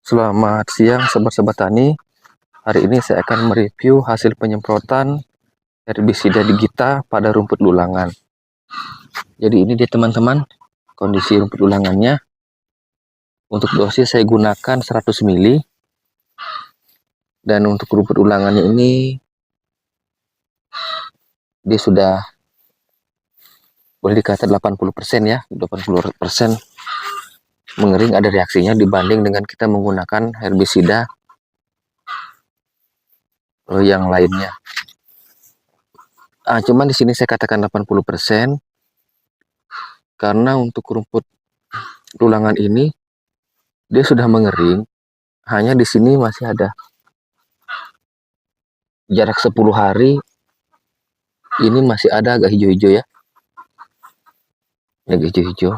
Selamat siang sobat-sobat tani. Hari ini saya akan mereview hasil penyemprotan herbisida digita pada rumput lulangan. Jadi ini dia teman-teman, kondisi rumput lulangannya. Untuk dosis saya gunakan 100 ml. Dan untuk rumput ulangannya ini dia sudah boleh dikata 80% ya, 80% mengering ada reaksinya dibanding dengan kita menggunakan herbisida yang lainnya. Cuman di sini saya katakan 80% karena untuk rumput lulangan ini dia sudah mengering, hanya di sini masih ada jarak 10 hari. Ini masih ada agak hijau-hijau ya, agak hijau-hijau.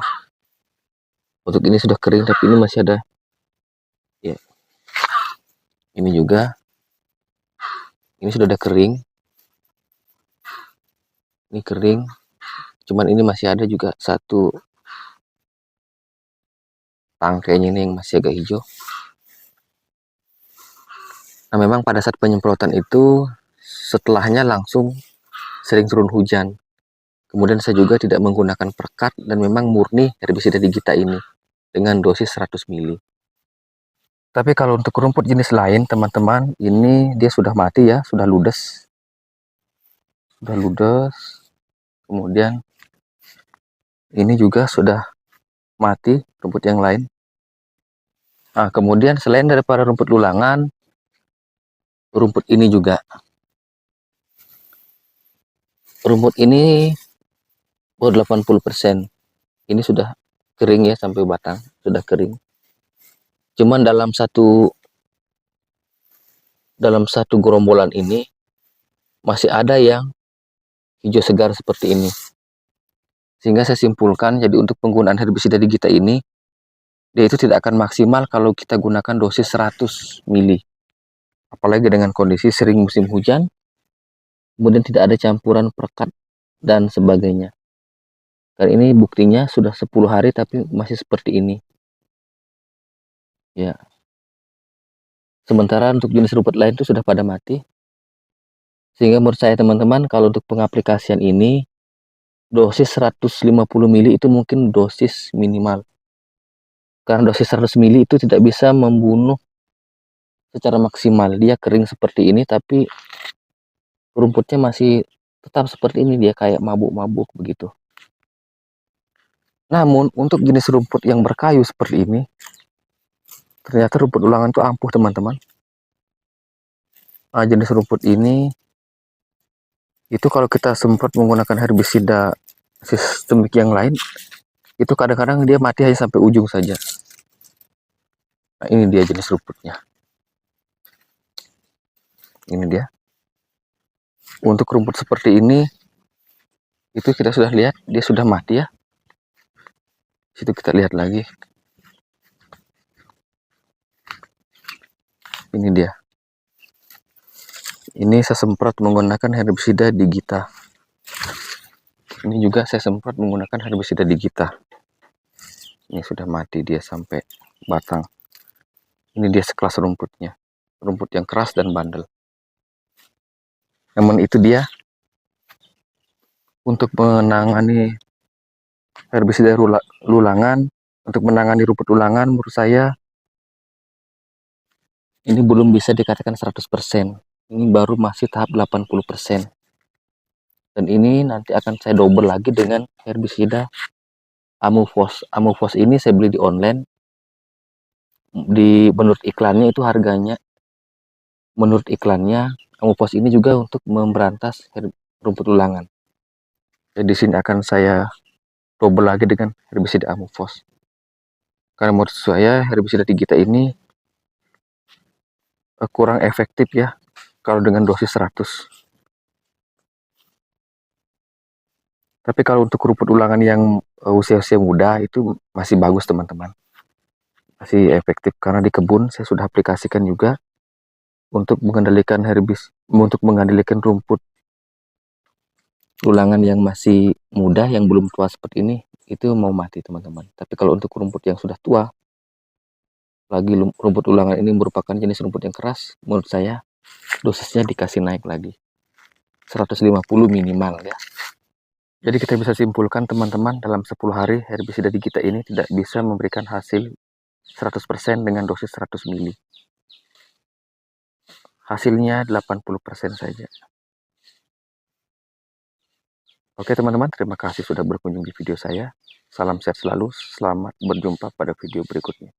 Untuk ini sudah kering, tapi ini masih ada ya. Ini juga, ini sudah ada kering, ini kering, cuman ini masih ada juga satu tangkainya ini yang masih agak hijau. Nah, memang pada saat penyemprotan itu setelahnya langsung sering turun hujan. Kemudian saya juga tidak menggunakan perekat dan memang murni herbisida digita ini dengan dosis 100 ml. Tapi kalau untuk rumput jenis lain teman-teman, ini dia sudah mati ya, sudah ludes. Sudah ludes. Kemudian ini juga sudah mati rumput yang lain. Nah, kemudian selain daripada rumput lulangan, rumput ini juga. Rumput ini baru 80%. Ini sudah kering ya sampai batang, sudah kering. Cuman dalam satu gerombolan ini masih ada yang hijau segar seperti ini. Sehingga saya simpulkan, jadi untuk penggunaan herbisida digita ini dia itu tidak akan maksimal kalau kita gunakan dosis 100 ml. Apalagi dengan kondisi sering musim hujan, kemudian tidak ada campuran perekat dan sebagainya. Dan ini buktinya sudah 10 hari tapi masih seperti ini. Ya. Sementara untuk jenis rumput lain itu sudah pada mati. Sehingga menurut saya teman-teman, kalau untuk pengaplikasian ini dosis 150 ml itu mungkin dosis minimal. Karena dosis 100 ml itu tidak bisa membunuh secara maksimal. Dia kering seperti ini tapi rumputnya masih tetap seperti ini, dia kayak mabuk-mabuk begitu. Namun untuk jenis rumput yang berkayu seperti ini, ternyata rumput ulangan itu ampuh teman-teman. Jenis rumput ini itu kalau kita semprot menggunakan herbisida sistemik yang lain, itu kadang-kadang dia mati hanya sampai ujung saja. Nah, ini dia jenis rumputnya. Ini dia. Untuk rumput seperti ini, itu kita sudah lihat dia sudah mati ya. Situ kita lihat lagi. Ini dia. Ini saya semprot menggunakan herbisida digita. Ini juga saya semprot menggunakan herbisida digita. Ini sudah mati dia sampai batang. Ini dia sekelas rumputnya. Rumput yang keras dan bandel. Namun itu dia untuk menangani herbisida lulangan, untuk menangani rumput ulangan menurut saya ini belum bisa dikatakan 100%. Ini baru masih tahap 80%. Dan ini nanti akan saya double lagi dengan herbisida Amufos. Amufos ini saya beli di online. Menurut iklannya itu harganya, menurut iklannya Amufos ini juga untuk memberantas rumput ulangan. Jadi di sini akan saya double lagi dengan herbisida Amufos. Karena menurut saya herbisida digita ini kurang efektif ya kalau dengan dosis 100. Tapi kalau untuk rumput ulangan yang usia-usia muda itu masih bagus teman-teman. Masih efektif karena di kebun saya sudah aplikasikan juga untuk mengendalikan untuk mengendalikan rumput ulangan yang masih muda, yang belum tua seperti ini, itu mau mati teman-teman. Tapi kalau untuk rumput yang sudah tua, Lagi rumput ulangan ini merupakan jenis rumput yang keras, menurut saya dosisnya dikasih naik lagi. 150 minimal ya. Jadi kita bisa simpulkan teman-teman, dalam 10 hari herbisida digita ini tidak bisa memberikan hasil 100% dengan dosis 100 mili. Hasilnya 80% saja. Oke teman-teman, terima kasih sudah berkunjung di video saya. Salam sehat selalu, selamat berjumpa pada video berikutnya.